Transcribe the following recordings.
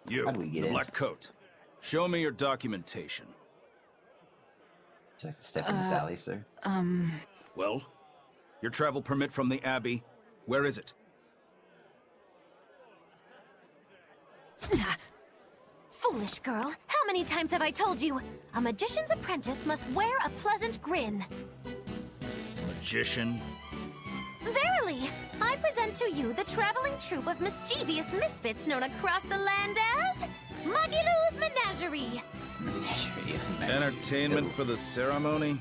You, How do we get the in? black coat. Show me your documentation. Would you like to step in this alley, sir? Well, your travel permit from the Abbey, where is it? Foolish girl, how many times have I told you? A magician's apprentice must wear a pleasant grin. Magician? Verily, I present to you the traveling troupe of mischievous misfits known across the land as Magilou's Menagerie. Menagerie of men. Entertainment for the ceremony?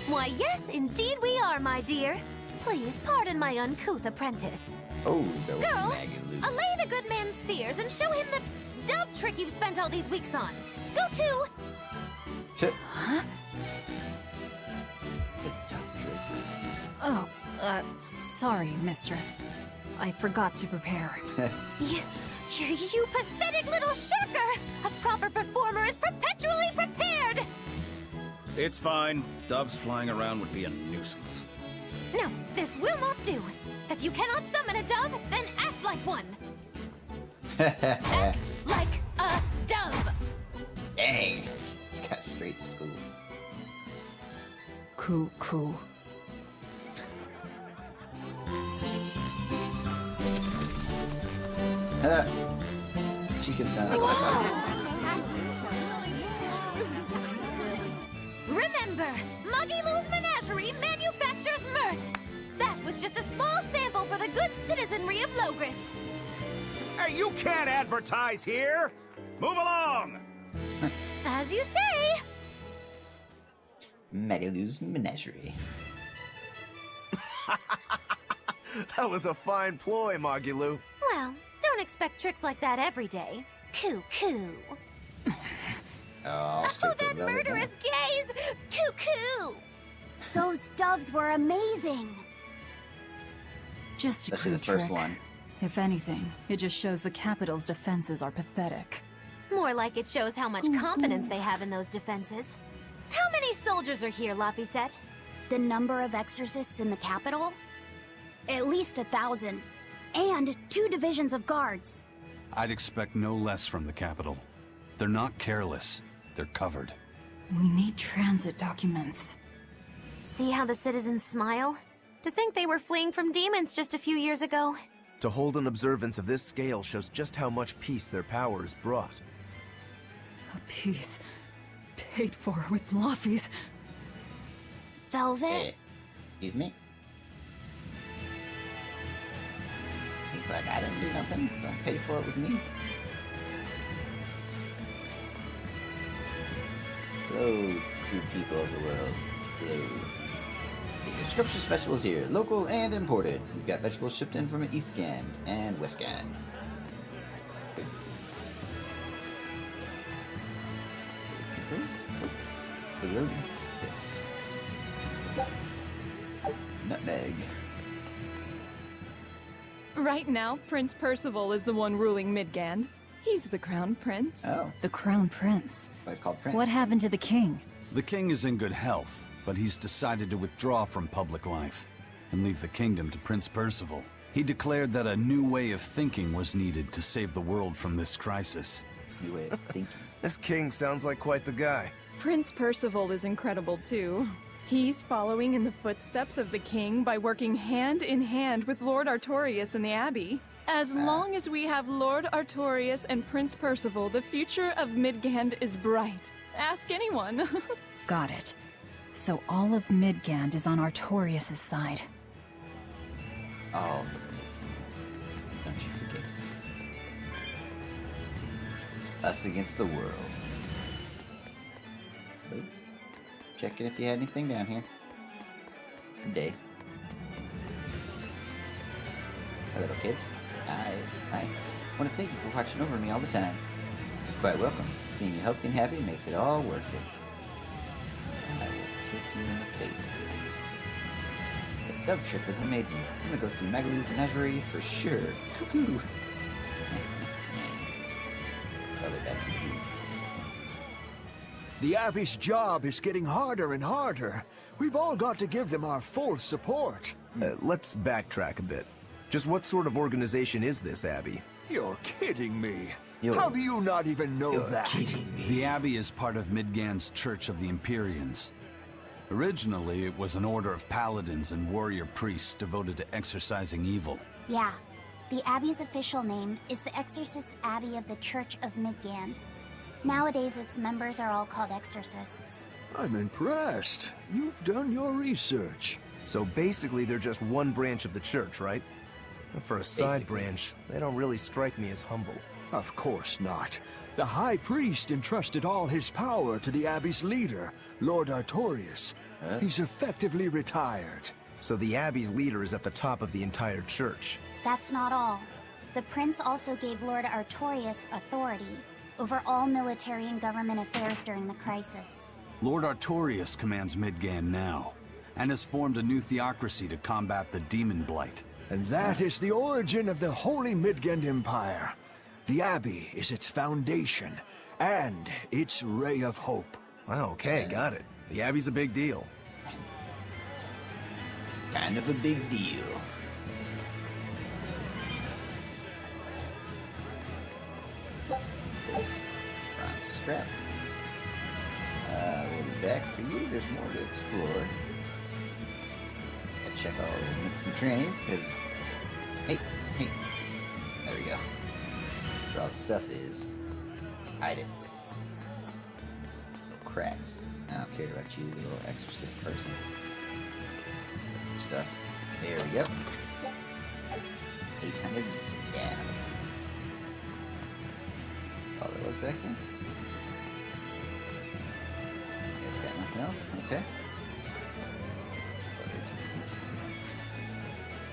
Why, yes, indeed we are, my dear. Please pardon my uncouth apprentice. Oh, the Girl, Magilou. allay the good man's fears and show him the dove trick you've spent all these weeks on. Go to! Huh? The tough trick. Oh, sorry, mistress. I forgot to prepare. You pathetic little shirker! A proper performer is perpetually prepared! It's fine. Doves flying around would be a nuisance. No, this will not do. If you cannot summon a dove, then act like one. Act like a dove. Dang. She got straight to school. Coo. She could have done it. Remember, Magilou's Menagerie manufactures mirth. That was just a small sample for the good citizenry of Logris. Hey, you can't advertise here! Move along! As you say. Magilou's Menagerie. That was a fine ploy, Magilou. Well, don't expect tricks like that every day. Coo. Oh, Oh, that murderous gaze! Coo. Those doves were amazing. Just a Especially crude the first trick. one. If anything, it just shows the capital's defenses are pathetic. More like it shows how much confidence they have in those defenses. How many soldiers are here, Laphicette? The number of exorcists in the capital? At least 1,000. And 2 divisions of guards. I'd expect no less from the capital. They're not careless. They're covered. We need transit documents. See how the citizens smile? To think they were fleeing from demons just a few years ago. To hold an observance of this scale shows just how much peace their powers brought. A piece paid for with Laffy's. Velvet? Hey, excuse me? He's like, I didn't do nothing. Don't pay for it with me. Hello, crude people of the world. Hello. The Scrumptious Vegetables here, local and imported. We've got vegetables shipped in from East Gand and West Gand. Balloon spits. Nutmeg. Right now, Prince Percival is the one ruling Midgand. He's the crown prince. Oh, The crown prince. why it's called Prince. What happened to the king? The king is in good health, but he's decided to withdraw from public life and leave the kingdom to Prince Percival. He declared that a new way of thinking was needed to save the world from this crisis. New way of thinking. This king sounds like quite the guy. Prince Percival is incredible too. He's following in the footsteps of the king by working hand in hand with Lord Artorias and the Abbey. As long as we have Lord Artorias and Prince Percival, the future of Midgand is bright. Ask anyone. Got it. So all of Midgand is on Artorias' side. Oh. Don't you forget it. It's us against the world. Hello? Checking if you had anything down here. Good day. Hello, kid. I want to thank you for watching over me all the time. You're quite welcome. Seeing you healthy and happy makes it all worth it. I will kick you in the face. The dove trip is amazing. I'm gonna go see Magilou's Menagerie for sure. Cuckoo! Probably that cuckoo. The Abbey's job is getting harder and harder. We've all got to give them our full support. Let's backtrack a bit. Just what sort of organization is this Abbey? You're kidding me. You're- How do you not even know You're that? kidding me. The Abbey is part of Midgand's Church of the Empyreans. Originally, it was an order of paladins and warrior priests devoted to exorcising evil. Yeah. The Abbey's official name is the Exorcist Abbey of the Church of Midgand. Nowadays, its members are all called exorcists. I'm impressed. You've done your research. So basically, they're just one branch of the church, right? For a side Basically. branch, they don't really strike me as humble. Of course not. The High Priest entrusted all his power to the Abbey's leader, Lord Artorius. Huh? He's effectively retired. So the Abbey's leader is at the top of the entire church. That's not all. The prince also gave Lord Artorius authority over all military and government affairs during the crisis. Lord Artorius commands Midgand now, and has formed a new theocracy to combat the demon blight. And that is the origin of the Holy Midgand Empire. The Abbey is its foundation, and its ray of hope. Wow, okay, got it. The Abbey's a big deal. Kind of a big deal. This bronze scrap. We'll be back for you. There's more to explore. Gotta check all the nooks and crannies, because... Hey, hey. There we go. Where all the stuff is. Hide it. Little cracks. I don't care about you, little exorcist person. Stuff. There we go. 800 down. All there was back here. It's got nothing else? Okay.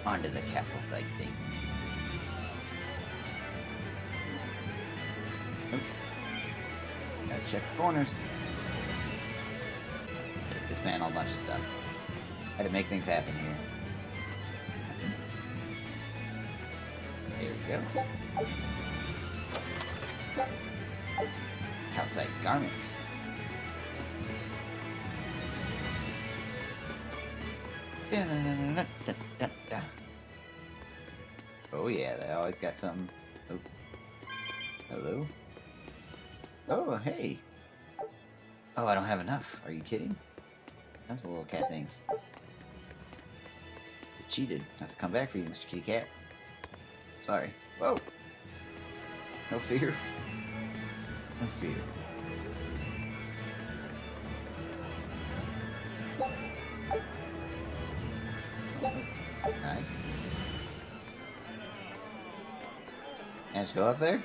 Onto the castle type thing. Oop. Gotta check the corners. Gotta dismantle a bunch of stuff. Had to make things happen here. There we go. Houseside garment. Da-da-da-da-da-da-da. Oh yeah, they always got something. Oh. Hello? Oh, hey. Oh, I don't have enough. Are you kidding? Those little cat things. You cheated not to come back for you, Mr. Kitty Cat. Sorry. Whoa! No fear. No fear. Alright. Can I just go up there?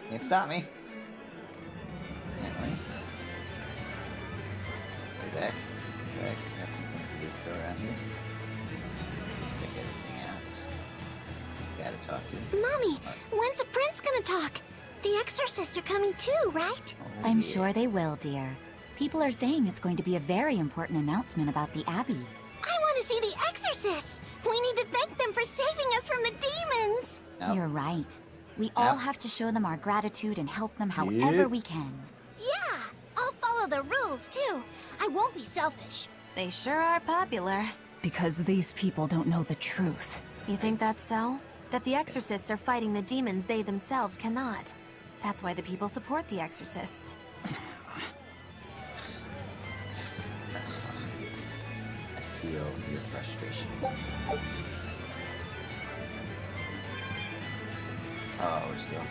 Can't stop me. Apparently. Way back. Back. Got some things to do still around here. Check everything out. Just gotta talk to. Mommy, when's the prince gonna talk? The exorcists are coming too, right? Oh, I'm yeah. sure they will, dear. People are saying it's going to be a very important announcement about the Abbey. I want to see the exorcists! We need to thank them for saving us from the demons! Nope. You're right. We all Yep. have to show them our gratitude and help them however Yep. we can. Yeah, I'll follow the rules too. I won't be selfish. They sure are popular. Because these people don't know the truth. You think that's so? That the exorcists are fighting the demons they themselves cannot. That's why the people support the exorcists. I feel your frustration. Oh, we're still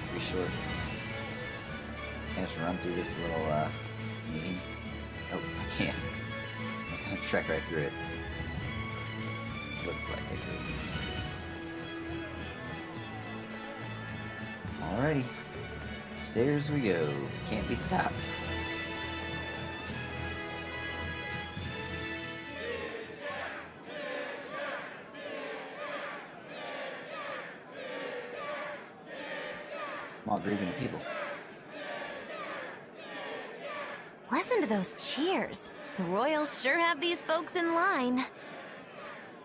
pretty short. Can I just run through this little meeting? Oh, I can't. I was gonna trek right through it. Looked like I could. Alrighty. Stairs we go. Can't be stopped. All grieving people. Listen to those cheers. The royals sure have these folks in line.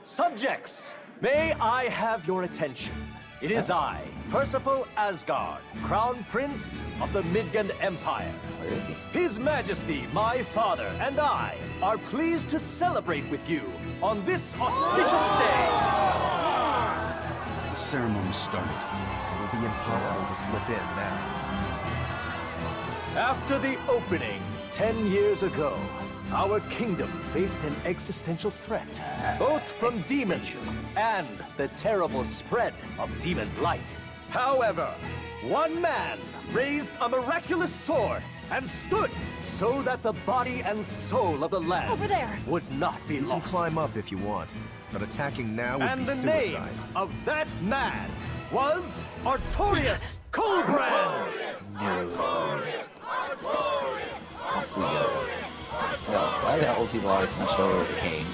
Subjects, may I have your attention? It is I, Percival Asgard, Crown Prince of the Midgand Empire. Where is he? His Majesty, my father, and I are pleased to celebrate with you on this auspicious day. The ceremony started. It'll be impossible to slip in now. After the opening, 10 years ago, our kingdom faced an existential threat, both from demons and the terrible spread of demon blight. However, one man raised a miraculous sword and stood so that the body and soul of the land Over there. would not be You can lost. climb up if you want, but attacking now would And be the suicide. name of that man was Artorias Coldbrand! Off we go. No, why are the old people always munched over with the cane?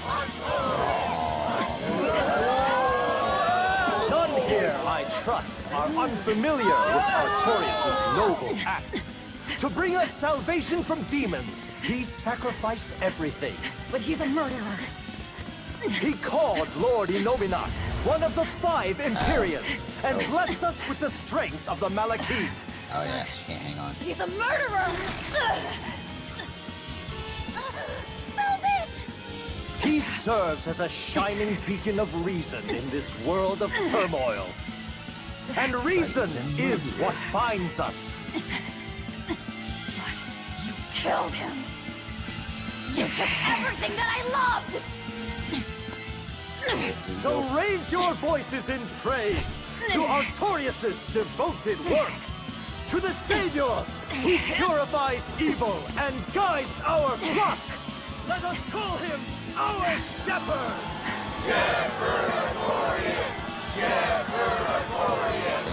None here, I trust, are unfamiliar with Artorias' noble act. To bring us salvation from demons, he sacrificed everything. But he's a murderer. He called Lord Inominat, one of the 5 Empyreans, and blessed us with the strength of the Malachim. Oh yeah, she can't hang on. He's a murderer! Velvet! He serves as a shining beacon of reason in this world of turmoil. And reason is what binds us. But you killed him! You took everything that I loved! So raise your voices in praise to Artorias' devoted work, to the Savior who purifies evil and guides our flock. Let us call him our Shepherd! Shepherd Artorias! Shepherd Artorias!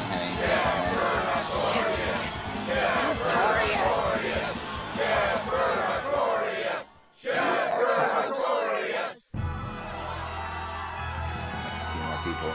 Artorias! Shepherd Artorias! Shepherd Artorias! That's a few more people.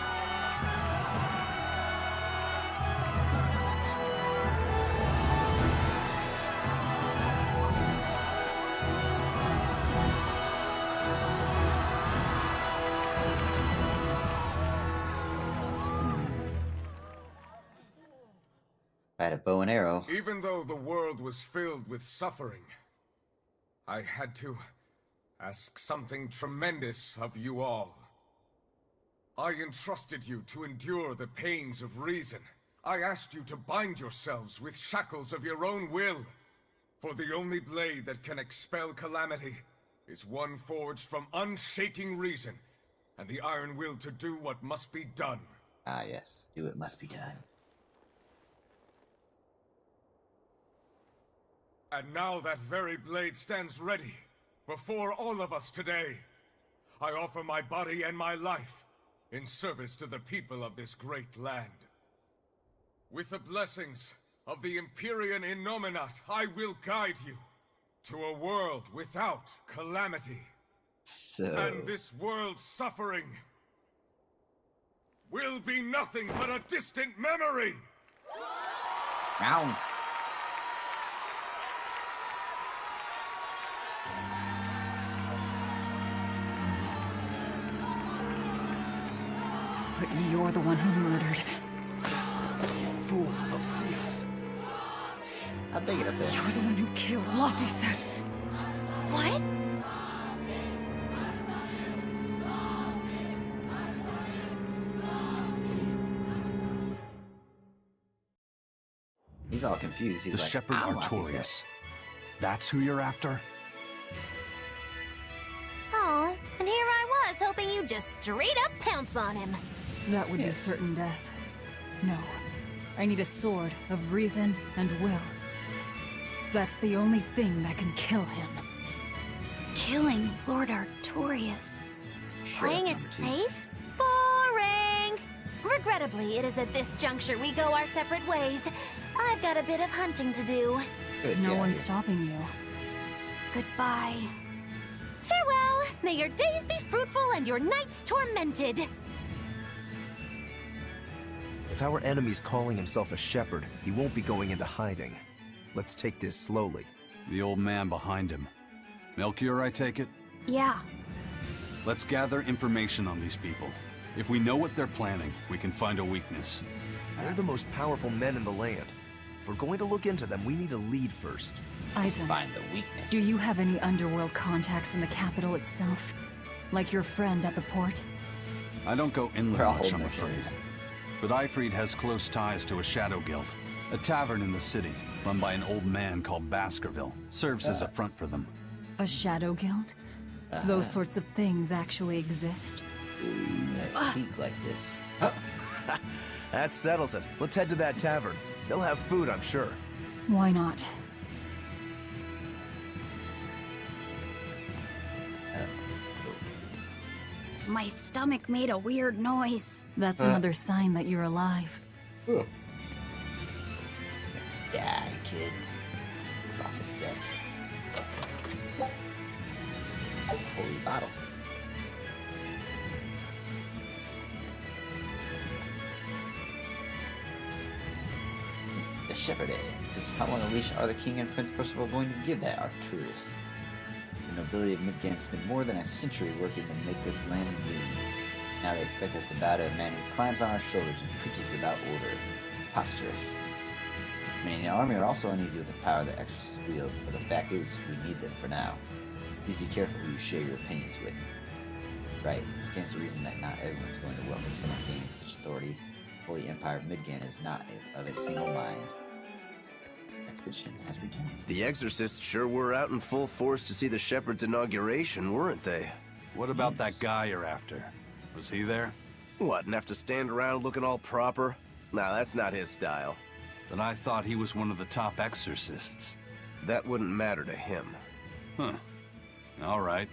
I had a bow and arrow. Even though the world was filled with suffering, I had to ask something tremendous of you all. I entrusted you to endure the pains of reason. I asked you to bind yourselves with shackles of your own will. For the only blade that can expel calamity is one forged from unshaking reason, and the iron will to do what must be done. Ah yes, do what must be done. And now that very blade stands ready before all of us today. I offer my body and my life in service to the people of this great land. With the blessings of the Empyrean Innominat, I will guide you to a world without calamity. And this world's suffering will be nothing but a distant memory! Ow. But you're the one who murdered. Fool, they'll see us. How'd they get up there? You're the one who killed Laphicet. What? He's all confused. He's The like, Shepherd "Ow, Artorias. That's who you're after? Oh, and here I was hoping you'd just straight up pounce on him. That would be certain death. No. I need a sword of reason and will. That's the only thing that can kill him. Killing Lord Artorias. Playing it safe? Boring! Regrettably, it is at this juncture we go our separate ways. I've got a bit of hunting to do. No one's stopping you. Goodbye. Farewell! May your days be fruitful and your nights tormented! If our enemy's calling himself a shepherd, he won't be going into hiding. Let's take this slowly. The old man behind him. Melchior, I take it? Yeah. Let's gather information on these people. If we know what they're planning, we can find a weakness. They're the most powerful men in the land. If we're going to look into them, we need a lead first. Eisen, Find the weakness. do you have any underworld contacts in the capital itself? Like your friend at the port? I don't go inland We're all much, I'm holding our afraid. but Ifrid has close ties to a shadow guild. A tavern in the city, run by an old man called Baskerville, serves as a front for them. A shadow guild? Those sorts of things actually exist? Ooh, I speak like this. Oh. That settles it. Let's head to that tavern. They'll have food, I'm sure. Why not? My stomach made a weird noise. That's another sign that you're alive. Ooh. Die, kid. Off a set. Holy bottle. The Shepherd Egg. Just how long a leash are the King and Prince Percival going to give that Arcturus? The nobility of Midgard spent more than a century working to make this land new. Now they expect us to bow to a man who climbs on our shoulders and preaches about order. Preposterous. Many in the army are also uneasy with the power the exorcists wield, but the fact is, we need them for now. Please be careful who you share your opinions with. Right, it stands to reason that not everyone's going to welcome someone gaining such authority. The Holy Empire of Midgard is not of a single mind. Expedition has returned. The exorcists sure were out in full force to see the Shepherd's inauguration, weren't they? What about that guy you're after? Was he there? What, and have to stand around looking all proper? Nah, that's not his style. Then I thought he was one of the top exorcists. That wouldn't matter to him. Huh. All right.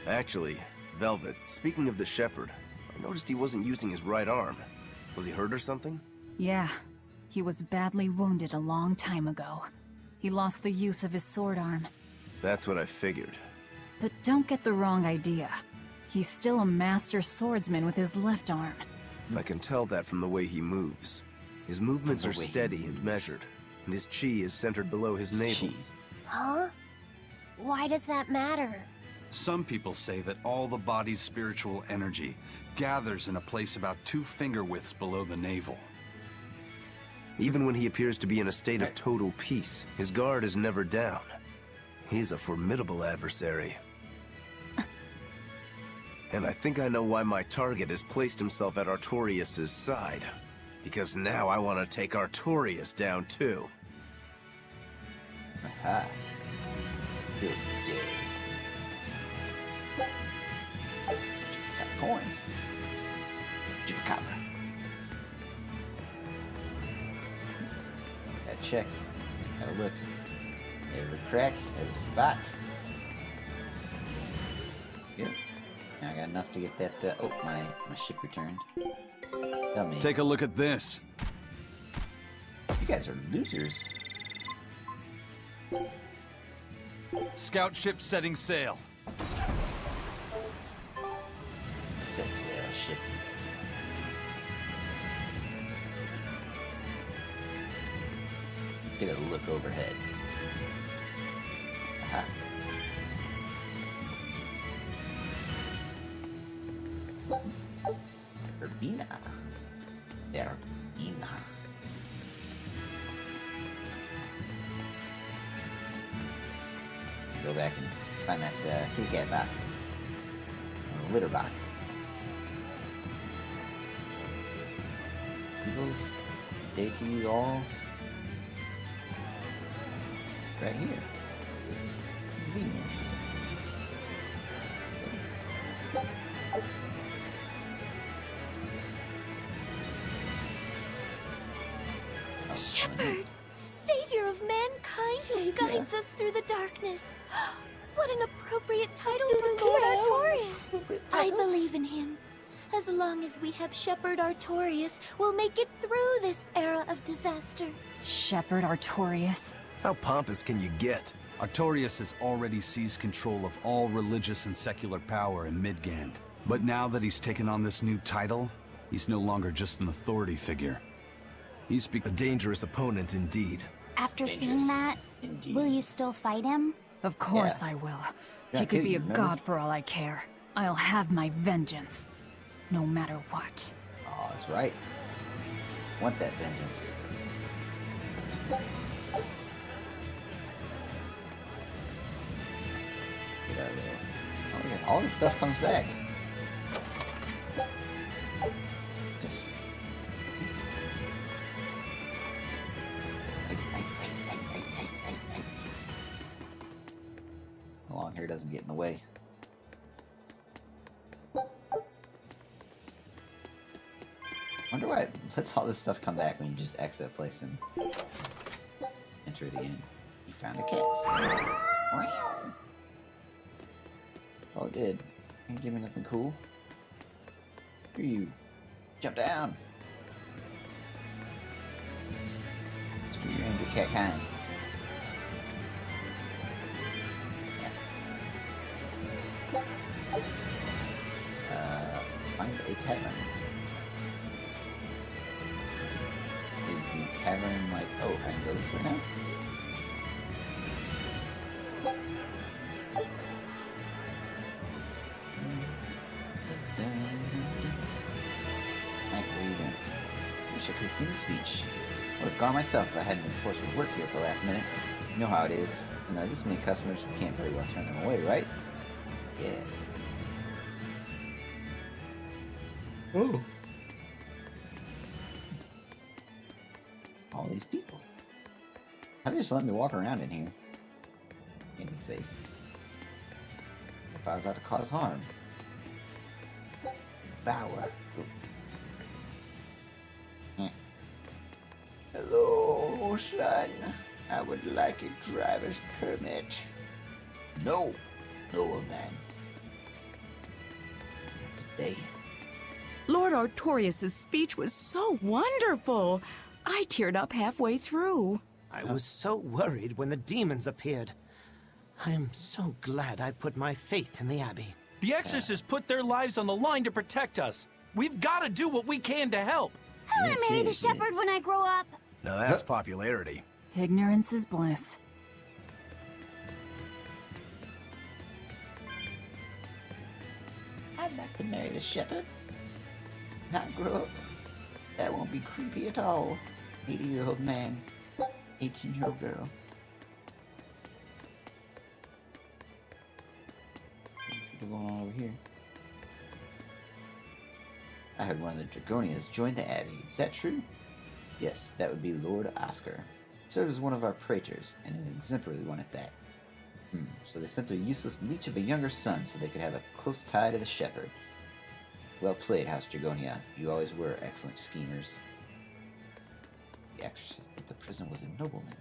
Actually, Velvet, speaking of the Shepherd, I noticed he wasn't using his right arm. Was he hurt or something? Yeah. He was badly wounded a long time ago. He lost the use of his sword arm. That's what I figured. But don't get the wrong idea. He's still a master swordsman with his left arm. I can tell that from the way he moves. His movements are steady and measured, and his chi is centered below his navel. Huh? Why does that matter? Some people say that all the body's spiritual energy gathers in a place about 2 finger widths below the navel. Even when he appears to be in a state of total peace, his guard is never down. He's a formidable adversary. And I think I know why my target has placed himself at Artorias' side. Because now I want to take Artorias down too. Aha. Good day. Got coins. Chupacabra. Gotta check. Gotta look. Every crack, every spot. Good. Now I got enough to get that, oh, my ship returned. Tell me. Take a look at this. You guys are losers. Scout ship setting sail. Set sail, ship. Let's get a look overhead. Aha. Urbina. Urbina. Go back and find that kitty cat box. Or litter box. Eagles, day to you all. Right here. Convenience. Shepherd! Savior of mankind who guides us through the darkness. What an appropriate title for Lord Artorias. I believe in him. As long as we have Shepherd Artorias, we'll make it through this era of disaster. Shepherd Artorias? How pompous can you get? Artorias has already seized control of all religious and secular power in Midgand. But now that he's taken on this new title, he's no longer just an authority figure. He's a dangerous opponent indeed. After seeing that, will you still fight him? Of course I will. He could be a god for all I care. I'll have my vengeance. No matter what. Oh, that's right. Want that vengeance. Get out of there. Oh yeah, all this stuff comes back. Just hair doesn't get in the way. Wonder why it lets all this stuff come back when you just exit a place and enter the inn. You found a cat. All it did. Didn't give me nothing cool. Here you. Jump down. Let's do your angry cat kind. Find a tavern. Is the tavern like... Oh, I can go this way now? Hank, what are you doing? Wish I could have seen the speech. I would have gone myself if I hadn't been forced to work here at the last minute. You know how it is. You know, this many customers, you can't very well turn them away, right? Yeah. Oh. All these people. How they just let me walk around in here? Can't be safe. If I was out to cause harm. Devour. Hello, son. I would like a driver's permit. No. No, old man. Not today. Lord Artorias' speech was so wonderful. I teared up halfway through. I was so worried when the demons appeared. I am so glad I put my faith in the Abbey. The exorcists put their lives on the line to protect us. We've got to do what we can to help. I want to marry the shepherd when I grow up. Now that's popularity. Ignorance is bliss. I'd like to marry the shepherd. Not grow up. That won't be creepy at all. 80-year-old man, 18-year-old girl. What's going on over here? I heard one of the Dragonias joined the Abbey. Is that true? Yes, that would be Lord Oscar. He served as one of our praetors, and an exemplary one at that. So they sent their useless leech of a younger son so they could have a close tie to the shepherd. Well played, House Dragonia. You always were excellent schemers. The exorcist at the prison was a nobleman.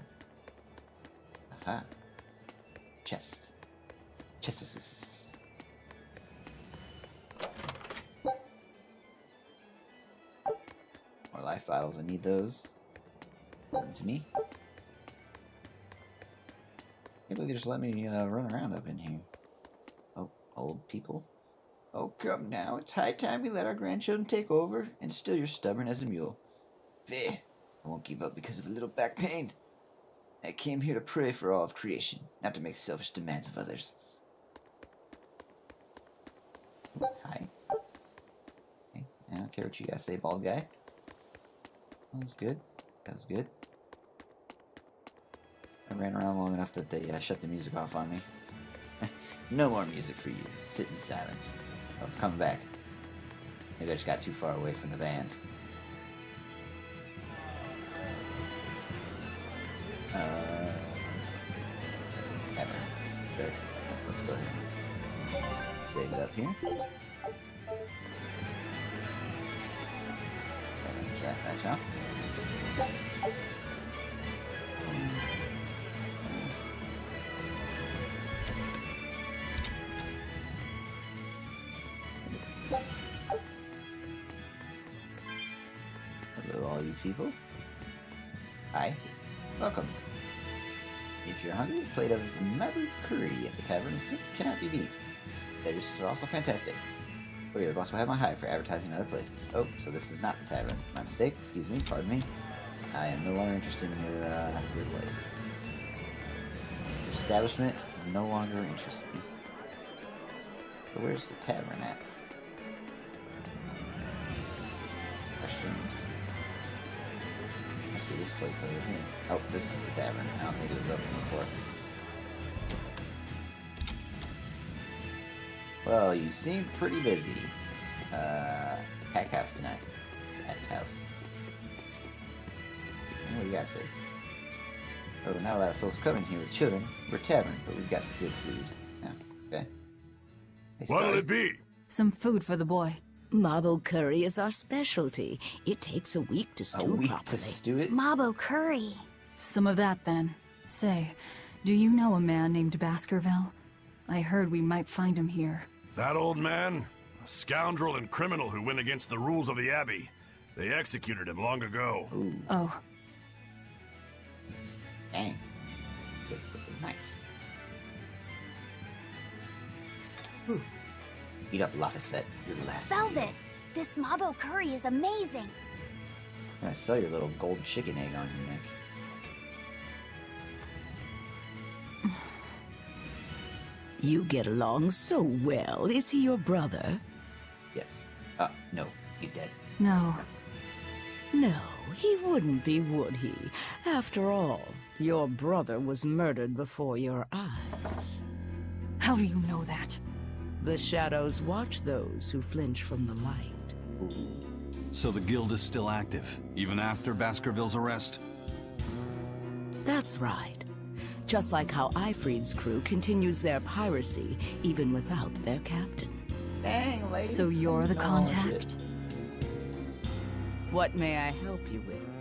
Aha. Chest. Chest. More life bottles. I need those. According to me. Can't believe they just let me run around up in here. Oh, old people. Oh, come now. It's high time we let our grandchildren take over, and still you're stubborn as a mule. Feh. I won't give up because of a little back pain. I came here to pray for all of creation, not to make selfish demands of others. Hi. Hey, I don't care what you guys say, bald guy. That was good. That was good. I ran around long enough that they shut the music off on me. No more music for you. Sit in silence. Oh, it's coming back. Maybe I just got too far away from the band. Ever. Sure. Let's go ahead and save it up here. That's off. Hello, all you people. Hi. Welcome. If you're hungry, a plate of Mabu curry at the tavern simply cannot be beat. The dishes are also fantastic. Oh yeah, the boss will have my hide for advertising in other places. Oh, so this is not the tavern. My mistake. Excuse me. Pardon me. I am no longer interested in your place. Your establishment no longer interests me. But where's the tavern at? Questions? Must be this place over here. Oh, this is the tavern. I don't think it was open before. Well, you seem pretty busy. Packed house tonight. Packed house. What do you guys say? Oh, not a lot of folks coming here with children. We're a tavern, but we've got some good food. Now, Okay. What'll it be? Some food for the boy. Mabo curry is our specialty. It takes a week to stew properly. Mabo curry. Some of that, then. Say, do you know a man named Baskerville? I heard we might find him here. That old man? A scoundrel and criminal who went against the rules of the Abbey. They executed him long ago. Ooh. Oh. Dang. With the knife. Whew. Eat up, Lafayette. Your last. Velvet, this Mabo curry is amazing. I'm gonna sell your little gold chicken egg on your neck. You get along so well. Is he your brother? Yes. No. He's dead. No. No, he wouldn't be, would he? After all, your brother was murdered before your eyes. How do you know that? The shadows watch those who flinch from the light. So the guild is still active, even after Baskerville's arrest? That's right. Just like how Ifrid's crew continues their piracy, even without their captain. Dang, lady. So you're the contact? What may I help you with?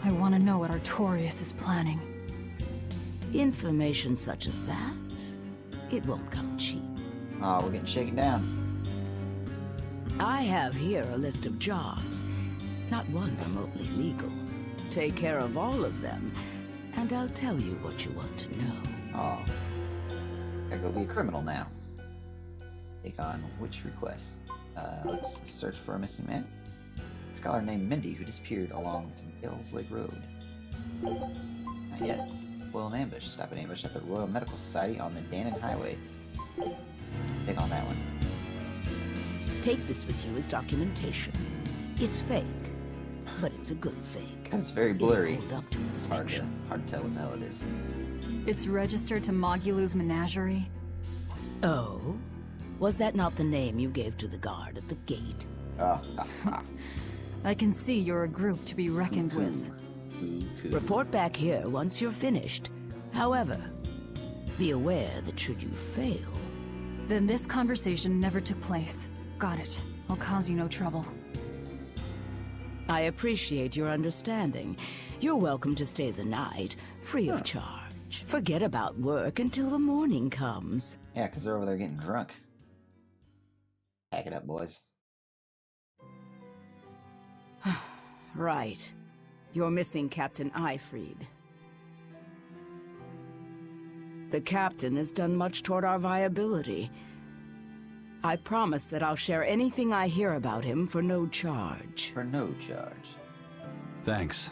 I want to know what Artorias is planning. Information such as that, it won't come cheap. Oh, we're getting shaken down. I have here a list of jobs, not one remotely legal. Take care of all of them, and I'll tell you what you want to know. Oh. Gotta go be a criminal now. Take on which request? Let's search for a missing man. A scholar named Mindy who disappeared along Hills Lake Road. Not yet. Foil an ambush. Stop an ambush at the Royal Medical Society on the Dannon Highway. Take on that one. Take this with you as documentation. It's fake, but it's a good fake. It's very blurry. It'll hold up to It's hard to inspection. tell what the hell it is. It's registered to Magilou's Managiere? Oh? Was that not the name you gave to the guard at the gate? I can see you're a group to be reckoned with. Report back here once you're finished. However, be aware that should you fail... Then this conversation never took place. Got it. I'll cause you no trouble. I appreciate your understanding. You're welcome to stay the night, free of charge. Forget about work until the morning comes. Yeah, because they're over there getting drunk. Pack it up, boys. Right. You're missing Captain Ifrid. The captain has done much toward our viability. I promise that I'll share anything I hear about him for no charge. For no charge. Thanks.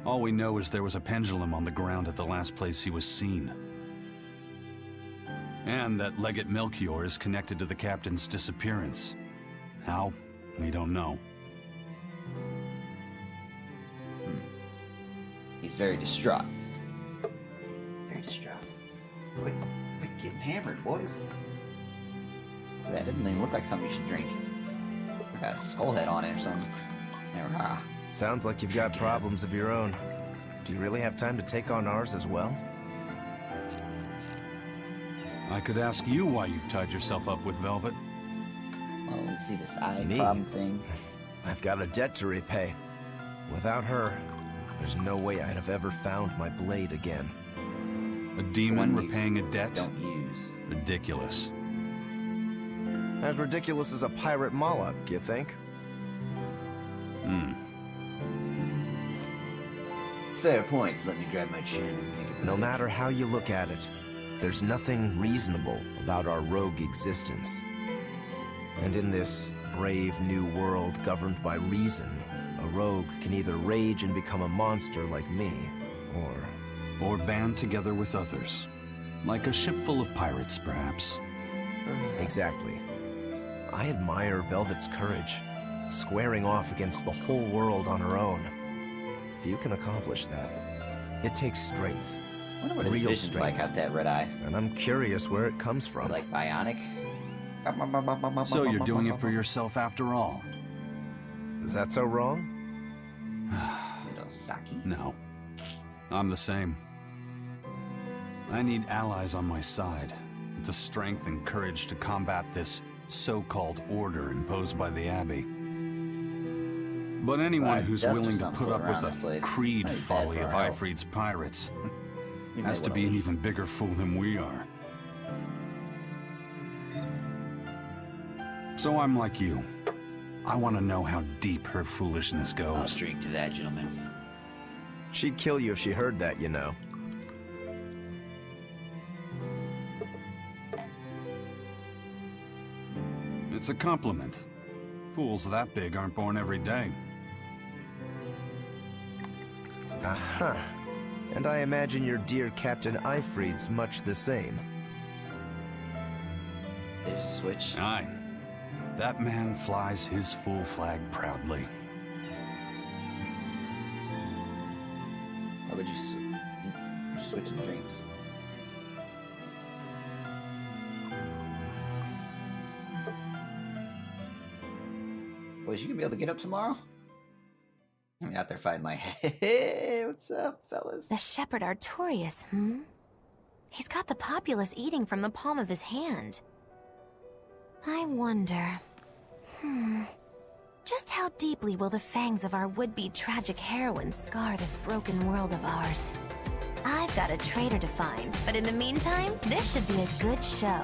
All we know is there was a pendulum on the ground at the last place he was seen. And that Legate Melchior is connected to the captain's disappearance. How? We don't know. He's very distraught. Very distraught. Quit getting hammered, boys. That didn't even look like something you should drink. Got a skull head on it or something. Sounds like you've got problems of your own. Do you really have time to take on ours as well? I could ask you why you've tied yourself up with Velvet. Well, you see this eye Me? problem thing. I've got a debt to repay. Without her, there's no way I'd have ever found my blade again. A demon repaying a debt? Don't use. Ridiculous. As ridiculous as a pirate Moloch, you think? Fair point. Let me grab my chin and think about it. No matter how you look at it, there's nothing reasonable about our rogue existence. And in this brave new world governed by reason, a rogue can either rage and become a monster like me, or band together with others. Like a ship full of pirates, perhaps. Exactly. I admire Velvet's courage, squaring off against the whole world on her own. Few can accomplish that. It takes strength. I wonder what his real vision's strength. like out that red eye. And I'm curious where it comes from. Like bionic? So you're doing it for yourself after all? Is that so wrong? Little Saki. No. I'm the same. I need allies on my side. with the strength and courage to combat this so-called order imposed by the Abbey. But anyone who's willing to put up with the creed folly of Ifrit's pirates has to be an even bigger fool than we are. So I'm like you. I want to know how deep her foolishness goes. I'll drink to that, gentlemen. She'd kill you if she heard that, you know. It's a compliment. Fools that big aren't born every day. Aha. And I imagine your dear Captain Ifrit's much the same. They just switch. Aye. That man flies his full flag proudly. How would you switching drinks? Boys, you gonna be able to get up tomorrow? I'm out there fighting like, hey, what's up, fellas? The Shepherd Artorias, He's got the populace eating from the palm of his hand. I wonder... Just how deeply will the fangs of our would-be tragic heroine scar this broken world of ours? I've got a traitor to find, but in the meantime, this should be a good show.